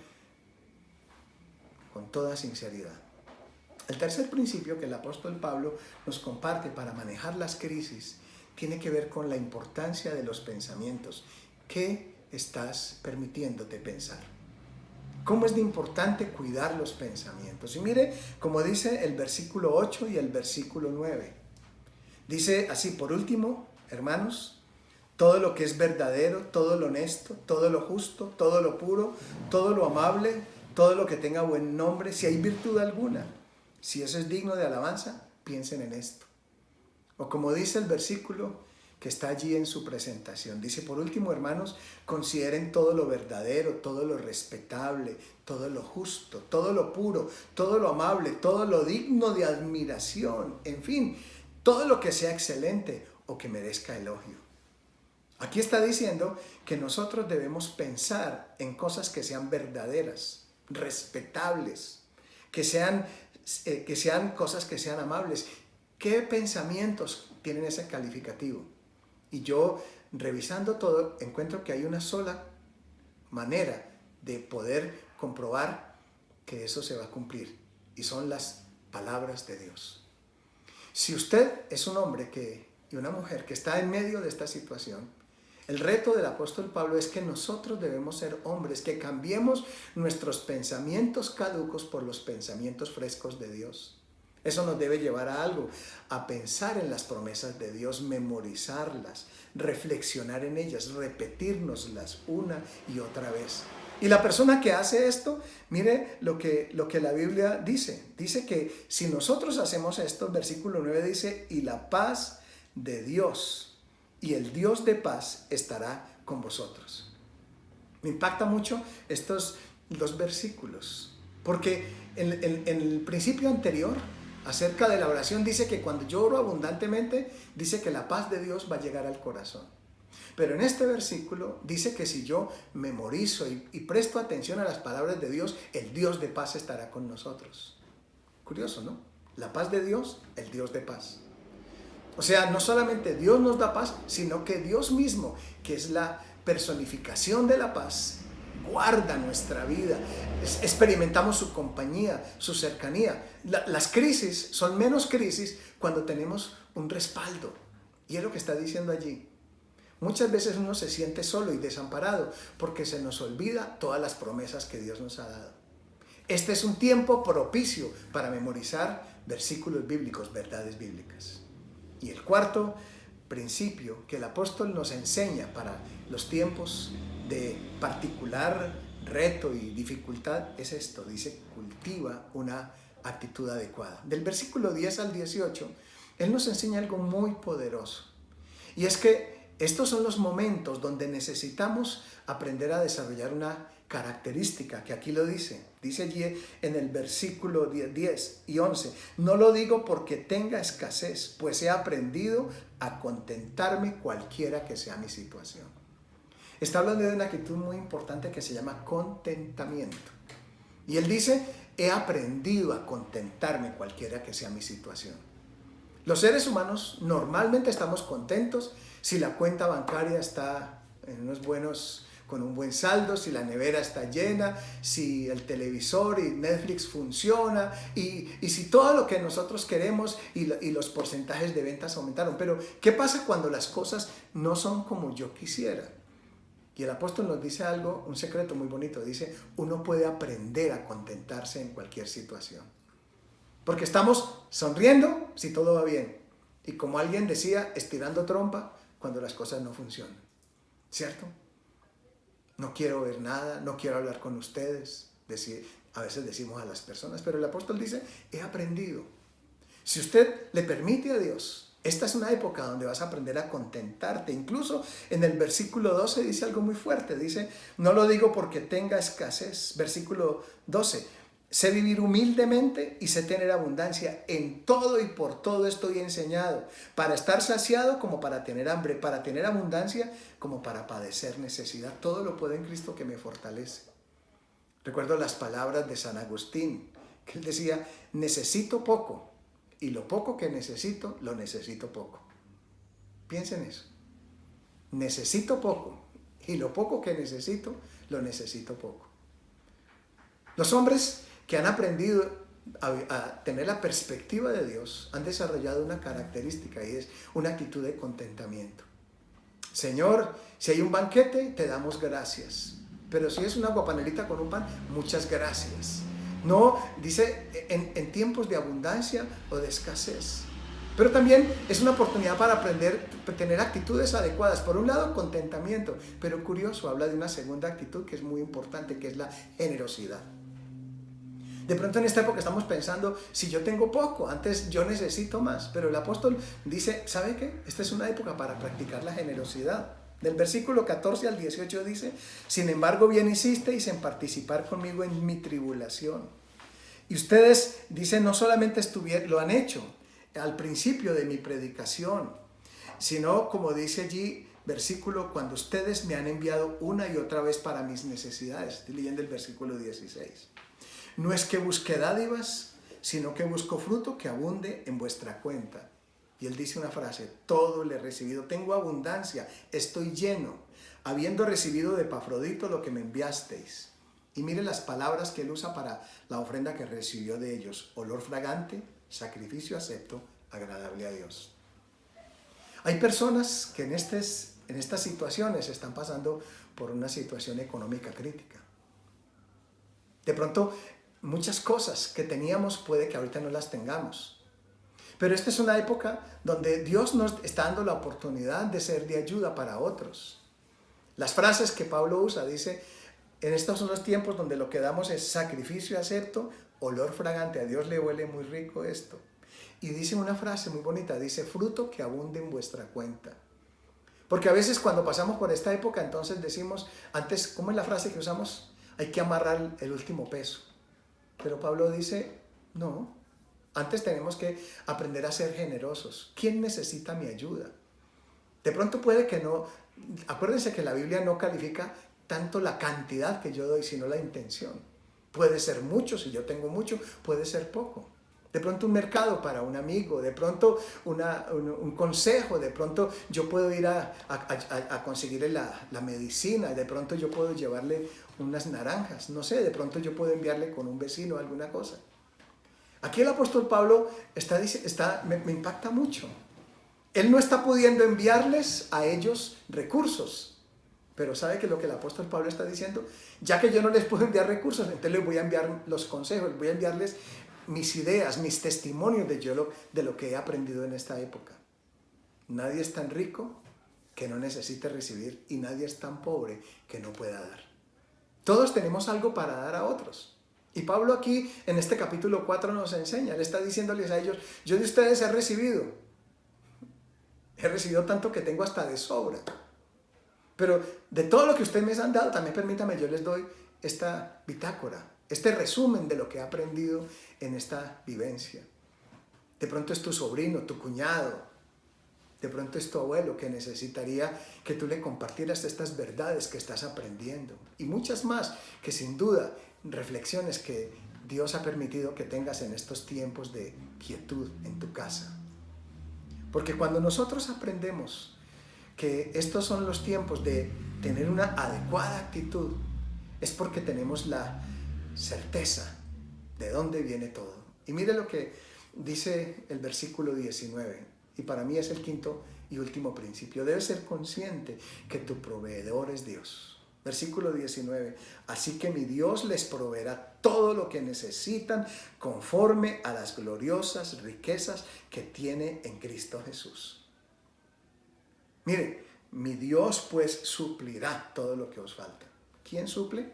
con toda sinceridad. El tercer principio que el apóstol Pablo nos comparte para manejar las crisis tiene que ver con la importancia de los pensamientos. ¿Qué estás permitiéndote pensar? ¿Cómo es de importante cuidar los pensamientos? Y mire, como dice el versículo 8 y el versículo 9. Dice así: por último, hermanos, todo lo que es verdadero, todo lo honesto, todo lo justo, todo lo puro, todo lo amable, todo lo que tenga buen nombre, si hay virtud alguna, si eso es digno de alabanza, piensen en esto. O como dice el versículo que está allí en su presentación, dice: por último, hermanos, consideren todo lo verdadero, todo lo respetable, todo lo justo, todo lo puro, todo lo amable, todo lo digno de admiración, en fin, todo lo que sea excelente o que merezca elogio. Aquí está diciendo que nosotros debemos pensar en cosas que sean verdaderas, respetables, que sean cosas que sean amables. ¿Qué pensamientos tienen ese calificativo? Y yo, revisando todo, encuentro que hay una sola manera de poder comprobar que eso se va a cumplir, y son las palabras de Dios. Si usted es un hombre y una mujer que está en medio de esta situación, el reto del apóstol Pablo es que nosotros debemos ser hombres que cambiemos nuestros pensamientos caducos por los pensamientos frescos de Dios. Eso nos debe llevar a algo, a pensar en las promesas de Dios, memorizarlas, reflexionar en ellas, repetírnoslas una y otra vez. Y la persona que hace esto, mire lo que la Biblia dice. Dice que si nosotros hacemos esto, el versículo 9 dice: y la paz de Dios y el Dios de paz estará con vosotros. Me impacta mucho estos dos versículos, porque en el principio anterior, acerca de la oración, dice que cuando yo oro abundantemente, dice que la paz de Dios va a llegar al corazón. Pero en este versículo dice que si yo memorizo y presto atención a las palabras de Dios, el Dios de paz estará con nosotros. Curioso, ¿no? La paz de Dios, el Dios de paz. O sea, no solamente Dios nos da paz, sino que Dios mismo, que es la personificación de la paz, guarda nuestra vida. Experimentamos su compañía, su cercanía. Las crisis son menos crisis cuando tenemos un respaldo. Y es lo que está diciendo allí. Muchas veces uno se siente solo y desamparado porque se nos olvida todas las promesas que Dios nos ha dado. Este es un tiempo propicio para memorizar versículos bíblicos, verdades bíblicas. Y el cuarto principio que el apóstol nos enseña para los tiempos de particular reto y dificultad es esto. Dice: cultiva una actitud adecuada. Del versículo 10 al 18, él nos enseña algo muy poderoso. Y es que estos son los momentos donde necesitamos aprender a desarrollar una característica, que aquí lo dice. Dice allí en el versículo 10 y 11: no lo digo porque tenga escasez, pues he aprendido a contentarme cualquiera que sea mi situación. Está hablando de una actitud muy importante que se llama contentamiento. Y él dice: he aprendido a contentarme cualquiera que sea mi situación. Los seres humanos normalmente estamos contentos si la cuenta bancaria está en unos buenos con un buen saldo, si la nevera está llena, si el televisor y Netflix funciona y si todo lo que nosotros queremos y los porcentajes de ventas aumentaron. Pero ¿qué pasa cuando las cosas no son como yo quisiera? Y el apóstol nos dice algo, un secreto muy bonito. Dice, uno puede aprender a contentarse en cualquier situación. Porque estamos sonriendo si todo va bien. Y como alguien decía, estirando trompa cuando las cosas no funcionan. ¿Cierto? No quiero ver nada, no quiero hablar con ustedes. A veces decimos a las personas, pero el apóstol dice, he aprendido. Si usted le permite a Dios, esta es una época donde vas a aprender a contentarte. Incluso en el versículo 12 dice algo muy fuerte. Dice, no lo digo porque tenga escasez. Versículo 12, sé vivir humildemente y sé tener abundancia. En todo y por todo estoy enseñado, para estar saciado como para tener hambre, para tener abundancia como para padecer necesidad. Todo lo puedo en Cristo que me fortalece. Recuerdo las palabras de San Agustín, que él decía, necesito poco. Y lo poco que necesito, lo necesito poco. Piensen eso. Necesito poco. Y lo poco que necesito, lo necesito poco. Los hombres que han aprendido a tener la perspectiva de Dios han desarrollado una característica y es una actitud de contentamiento. Señor, si hay un banquete, te damos gracias. Pero si es una aguapanelita con un pan, muchas gracias. No, dice, en tiempos de abundancia o de escasez. Pero también es una oportunidad para aprender a tener actitudes adecuadas. Por un lado, contentamiento. Pero curioso, habla de una segunda actitud que es muy importante, que es la generosidad. De pronto en esta época estamos pensando, si yo tengo poco, antes yo necesito más. Pero el apóstol dice, ¿sabe qué? Esta es una época para practicar la generosidad. Del versículo 14 al 18 dice, sin embargo bien hicisteis en participar conmigo en mi tribulación. Y ustedes, dice, no solamente lo han hecho al principio de mi predicación, sino como dice allí, versículo, cuando ustedes me han enviado una y otra vez para mis necesidades. Estoy leyendo el versículo 16. No es que busque dádivas, sino que busco fruto que abunde en vuestra cuenta. Y él dice una frase, todo le he recibido, tengo abundancia, estoy lleno, habiendo recibido de Epafrodito lo que me enviasteis. Y mire las palabras que él usa para la ofrenda que recibió de ellos, olor fragante, sacrificio acepto, agradable a Dios. Hay personas que en estas situaciones están pasando por una situación económica crítica. De pronto, muchas cosas que teníamos puede que ahorita no las tengamos. Pero esta es una época donde Dios nos está dando la oportunidad de ser de ayuda para otros. Las frases que Pablo usa, dice, en estos son los tiempos donde lo que damos es sacrificio acepto, olor fragante, a Dios le huele muy rico esto. Y dice una frase muy bonita, dice, fruto que abunde en vuestra cuenta. Porque a veces cuando pasamos por esta época, entonces decimos, antes, ¿cómo es la frase que usamos? Hay que amarrar el último peso. Pero Pablo dice, no. Antes tenemos que aprender a ser generosos. ¿Quién necesita mi ayuda? De pronto puede que no. Acuérdense que la Biblia no califica tanto la cantidad que yo doy, sino la intención. Puede ser mucho, si yo tengo mucho, puede ser poco. De pronto un mercado para un amigo, de pronto un consejo, de pronto yo puedo ir a conseguirle la medicina, de pronto yo puedo llevarle unas naranjas, no sé, de pronto yo puedo enviarle con un vecino alguna cosa. Aquí el apóstol Pablo me impacta mucho. Él no está pudiendo enviarles a ellos recursos. Pero ¿sabe que lo que el apóstol Pablo está diciendo? Ya que yo no les puedo enviar recursos, entonces les voy a enviar los consejos, voy a enviarles mis ideas, mis testimonios de lo que he aprendido en esta época. Nadie es tan rico que no necesite recibir y nadie es tan pobre que no pueda dar. Todos tenemos algo para dar a otros. Y Pablo aquí, en este capítulo 4, nos enseña, él está diciéndoles a ellos, yo de ustedes he recibido tanto que tengo hasta de sobra. Pero de todo lo que ustedes me han dado, también permítame, yo les doy esta bitácora, este resumen de lo que he aprendido en esta vivencia. De pronto es tu sobrino, tu cuñado, de pronto es tu abuelo que necesitaría que tú le compartieras estas verdades que estás aprendiendo. Y muchas más que sin duda, reflexiones que Dios ha permitido que tengas en estos tiempos de quietud en tu casa. Porque cuando nosotros aprendemos que estos son los tiempos de tener una adecuada actitud, es porque tenemos la certeza de dónde viene todo. Y mire lo que dice el versículo 19, y para mí es el quinto y último principio. Debes ser consciente que tu proveedor es Dios. Versículo 19, así que mi Dios les proveerá todo lo que necesitan conforme a las gloriosas riquezas que tiene en Cristo Jesús. Mire, mi Dios pues suplirá todo lo que os falta. ¿Quién suple?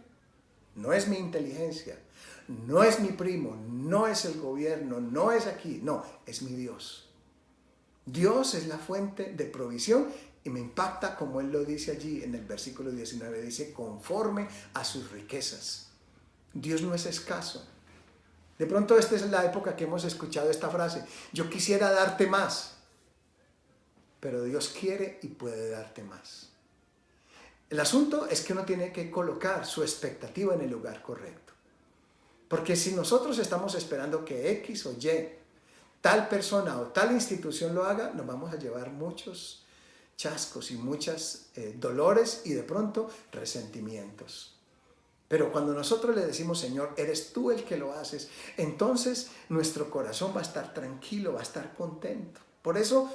No es mi inteligencia, no es mi primo, no es el gobierno, no es aquí, no, es mi Dios. Dios es la fuente de provisión y me impacta como Él lo dice allí en el versículo 19, dice conforme a sus riquezas. Dios no es escaso. De pronto esta es la época que hemos escuchado esta frase, yo quisiera darte más, pero Dios quiere y puede darte más. El asunto es que uno tiene que colocar su expectativa en el lugar correcto. Porque si nosotros estamos esperando que X o Y, tal persona o tal institución lo haga, nos vamos a llevar muchos chascos y muchos dolores y de pronto resentimientos. Pero cuando nosotros le decimos, Señor, eres tú el que lo haces, entonces nuestro corazón va a estar tranquilo, va a estar contento. Por eso,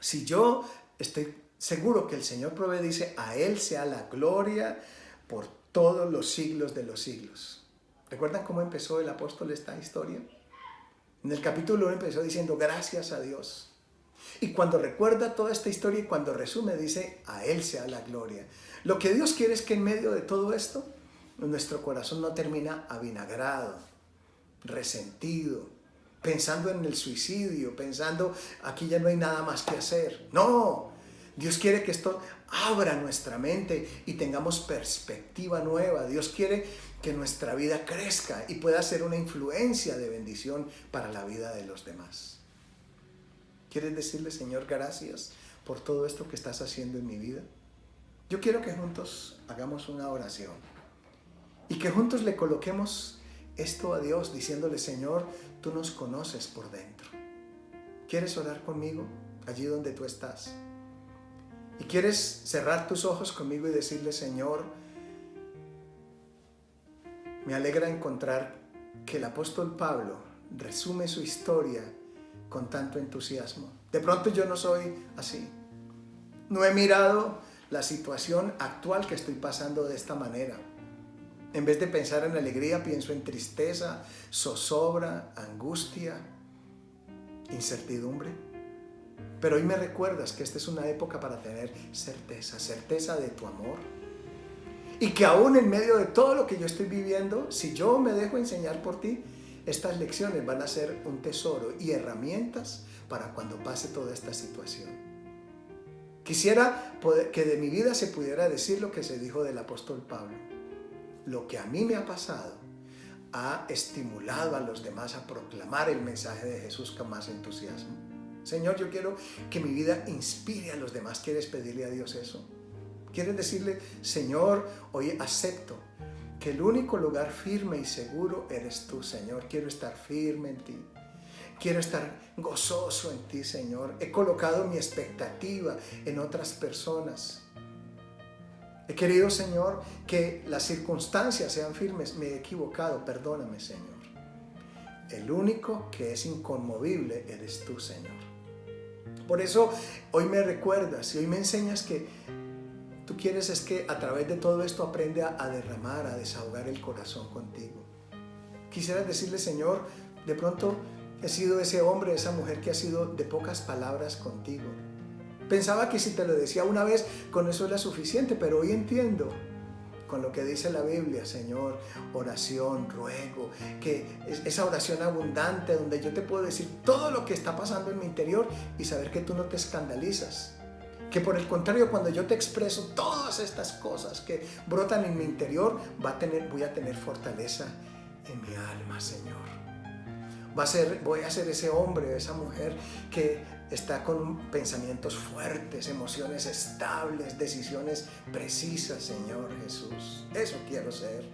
si yo estoy seguro que el Señor provee, dice, a Él sea la gloria por todos los siglos de los siglos. ¿Recuerdan cómo empezó el apóstol esta historia? En el capítulo 1 empezó diciendo, gracias a Dios. Y cuando recuerda toda esta historia y cuando resume, dice, a Él sea la gloria. Lo que Dios quiere es que en medio de todo esto, nuestro corazón no termina avinagrado, resentido, pensando en el suicidio, pensando, aquí ya no hay nada más que hacer. No, Dios quiere que esto abra nuestra mente y tengamos perspectiva nueva. Dios quiere que nuestra vida crezca y pueda ser una influencia de bendición para la vida de los demás. ¿Quieres decirle, Señor, gracias por todo esto que estás haciendo en mi vida? Yo quiero que juntos hagamos una oración y que juntos le coloquemos esto a Dios diciéndole, Señor, tú nos conoces por dentro. ¿Quieres orar conmigo allí donde tú estás? ¿Y quieres cerrar tus ojos conmigo y decirle, Señor, me alegra encontrar que el apóstol Pablo resume su historia con tanto entusiasmo? De pronto yo no soy así. No he mirado la situación actual que estoy pasando de esta manera. En vez de pensar en alegría, pienso en tristeza, zozobra, angustia, incertidumbre. Pero hoy me recuerdas que esta es una época para tener certeza, certeza de tu amor. Y que aún en medio de todo lo que yo estoy viviendo, si yo me dejo enseñar por ti, estas lecciones van a ser un tesoro y herramientas para cuando pase toda esta situación. Quisiera que de mi vida se pudiera decir lo que se dijo del apóstol Pablo. Lo que a mí me ha pasado ha estimulado a los demás a proclamar el mensaje de Jesús con más entusiasmo. Señor, yo quiero que mi vida inspire a los demás. ¿Quieres pedirle a Dios eso? ¿Quieres decirle, Señor, hoy acepto que el único lugar firme y seguro eres tú, Señor? Quiero estar firme en ti. Quiero estar gozoso en ti, Señor. He colocado mi expectativa en otras personas. He querido, Señor, que las circunstancias sean firmes. Me he equivocado. Perdóname, Señor. El único que es inconmovible eres tú, Señor. Por eso hoy me recuerdas y hoy me enseñas que tú quieres es que a través de todo esto aprenda a derramar, a desahogar el corazón contigo. Quisiera decirle, Señor, de pronto he sido ese hombre, esa mujer que ha sido de pocas palabras contigo. Pensaba que si te lo decía una vez, con eso era suficiente, pero hoy entiendo con lo que dice la Biblia, Señor, oración, ruego, que esa oración abundante donde yo te puedo decir todo lo que está pasando en mi interior y saber que tú no te escandalizas. Que por el contrario, cuando yo te expreso todas estas cosas que brotan en mi interior, voy a tener fortaleza en mi alma, Señor. Voy a ser ese hombre, esa mujer que está con pensamientos fuertes, emociones estables, decisiones precisas, Señor Jesús. Eso quiero ser.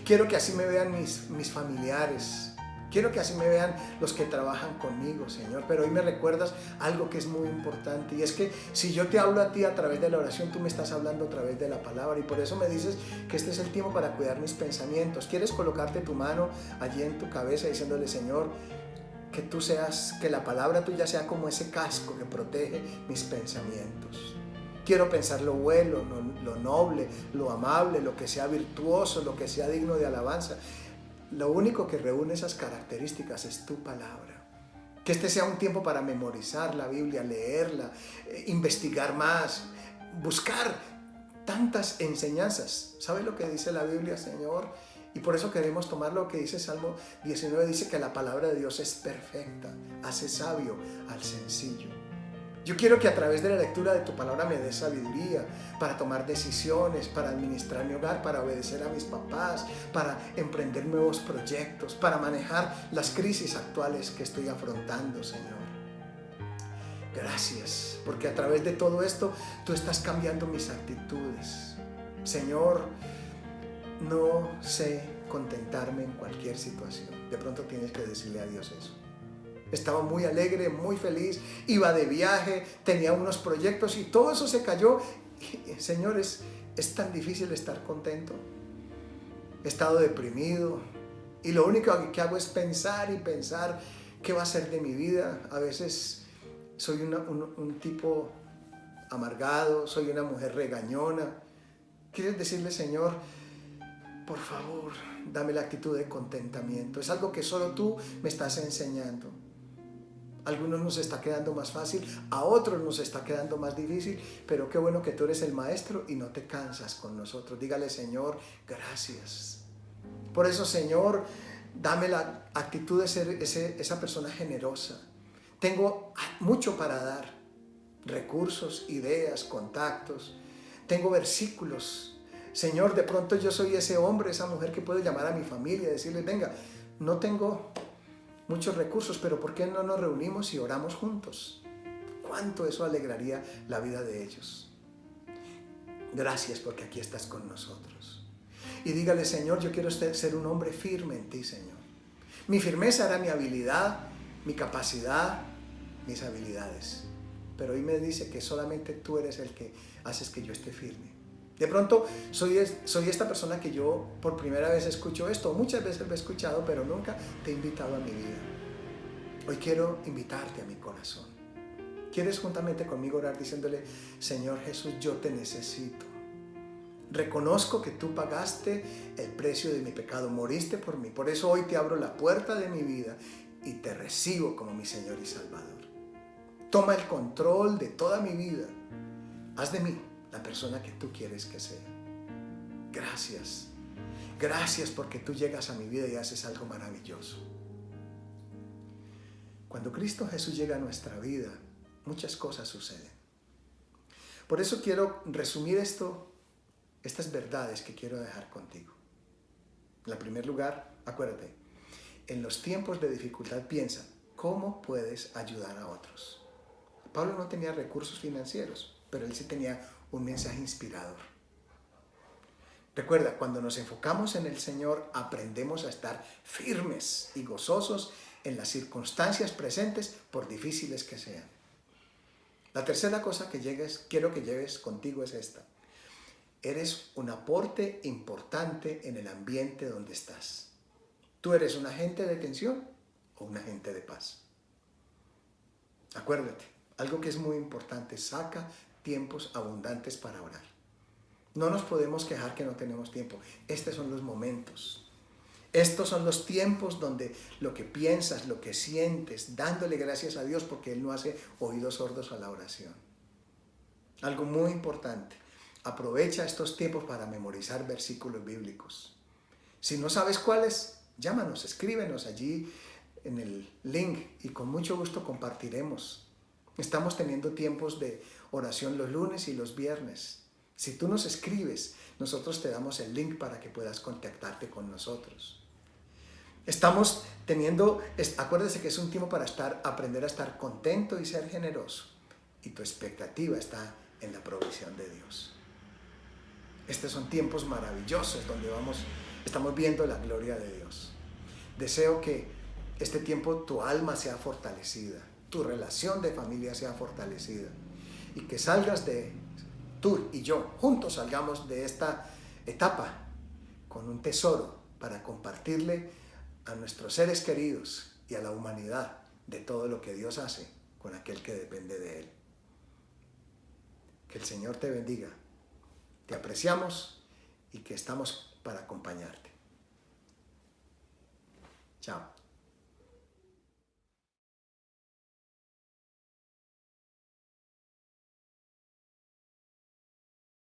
Quiero que así me vean mis familiares. Quiero que así me vean los que trabajan conmigo, Señor. Pero hoy me recuerdas algo que es muy importante, y es que si yo te hablo a ti a través de la oración, tú me estás hablando a través de la palabra, y por eso me dices que este es el tiempo para cuidar mis pensamientos. ¿Quieres colocarte tu mano allí en tu cabeza diciéndole: Señor, que tú seas, que la palabra tuya sea como ese casco que protege mis pensamientos? Quiero pensar lo bueno, lo noble, lo amable, lo que sea virtuoso, lo que sea digno de alabanza. Lo único que reúne esas características es tu palabra. Que este sea un tiempo para memorizar la Biblia, leerla, investigar más, buscar tantas enseñanzas. ¿Sabe lo que dice la Biblia, Señor? Y por eso queremos tomar lo que dice Salmo 19, dice que la palabra de Dios es perfecta, hace sabio al sencillo. Yo quiero que a través de la lectura de tu palabra me des sabiduría para tomar decisiones, para administrar mi hogar, para obedecer a mis papás, para emprender nuevos proyectos, para manejar las crisis actuales que estoy afrontando, Señor. Gracias, porque a través de todo esto tú estás cambiando mis actitudes. Señor, no sé contentarme en cualquier situación. De pronto tienes que decirle a Dios eso. Estaba muy alegre, muy feliz, iba de viaje, tenía unos proyectos y todo eso se cayó. Y, señores, es tan difícil estar contento. He estado deprimido y lo único que hago es pensar y pensar qué va a ser de mi vida. A veces soy un tipo amargado, soy una mujer regañona. ¿Quieres decirle: Señor, por favor, dame la actitud de contentamiento? Es algo que solo tú me estás enseñando. A algunos nos está quedando más fácil, a otros nos está quedando más difícil, pero qué bueno que tú eres el maestro y no te cansas con nosotros. Dígale: Señor, gracias. Por eso, Señor, dame la actitud de ser esa persona generosa. Tengo mucho para dar, recursos, ideas, contactos. Tengo versículos. Señor, de pronto yo soy ese hombre, esa mujer que puede llamar a mi familia y decirles: venga, no tengo muchos recursos, pero ¿por qué no nos reunimos y oramos juntos? ¿Cuánto eso alegraría la vida de ellos? Gracias, porque aquí estás con nosotros. Y dígale: Señor, yo quiero ser un hombre firme en ti, Señor. Mi firmeza era mi habilidad, mi capacidad, mis habilidades. Pero hoy me dice que solamente tú eres el que haces que yo esté firme. De pronto soy esta persona que yo por primera vez escucho esto. Muchas veces lo he escuchado, pero nunca te he invitado a mi vida. Hoy quiero invitarte a mi corazón. ¿Quieres juntamente conmigo orar diciéndole: Señor Jesús, yo te necesito? Reconozco que tú pagaste el precio de mi pecado, moriste por mí. Por eso hoy te abro la puerta de mi vida y te recibo como mi Señor y Salvador. Toma el control de toda mi vida. Haz de mí la persona que tú quieres que sea. Gracias. Gracias porque tú llegas a mi vida y haces algo maravilloso. Cuando Cristo Jesús llega a nuestra vida, muchas cosas suceden. Por eso quiero resumir estas verdades que quiero dejar contigo. En primer lugar, acuérdate, en los tiempos de dificultad piensa: ¿cómo puedes ayudar a otros? Pablo no tenía recursos financieros, pero él sí tenía un mensaje inspirador. Recuerda, cuando nos enfocamos en el Señor, aprendemos a estar firmes y gozosos en las circunstancias presentes, por difíciles que sean. La tercera cosa que quiero que lleves contigo es esta: eres un aporte importante en el ambiente donde estás. ¿Tú eres un agente de tensión o un agente de paz? Acuérdate, algo que es muy importante: saca tiempos abundantes para orar. No nos podemos quejar que no tenemos tiempo. Estos son los momentos. Estos son los tiempos donde lo que piensas, lo que sientes, dándole gracias a Dios, porque Él no hace oídos sordos a la oración. Algo muy importante: aprovecha estos tiempos para memorizar versículos bíblicos. Si no sabes cuáles, llámanos, escríbenos allí en el link y con mucho gusto compartiremos. Estamos teniendo tiempos de oración los lunes y los viernes. Si tú nos escribes, nosotros te damos el link para que puedas contactarte con nosotros. Estamos teniendo, acuérdese que es un tiempo para aprender a estar contento y ser generoso. Y tu expectativa está en la provisión de Dios. Estos son tiempos maravillosos donde estamos viendo la gloria de Dios. Deseo que este tiempo tu alma sea fortalecida, tu relación de familia sea fortalecida y que salgas tú y yo, juntos salgamos de esta etapa con un tesoro para compartirle a nuestros seres queridos y a la humanidad de todo lo que Dios hace con aquel que depende de Él. Que el Señor te bendiga. Te apreciamos y que estamos para acompañarte. Chao.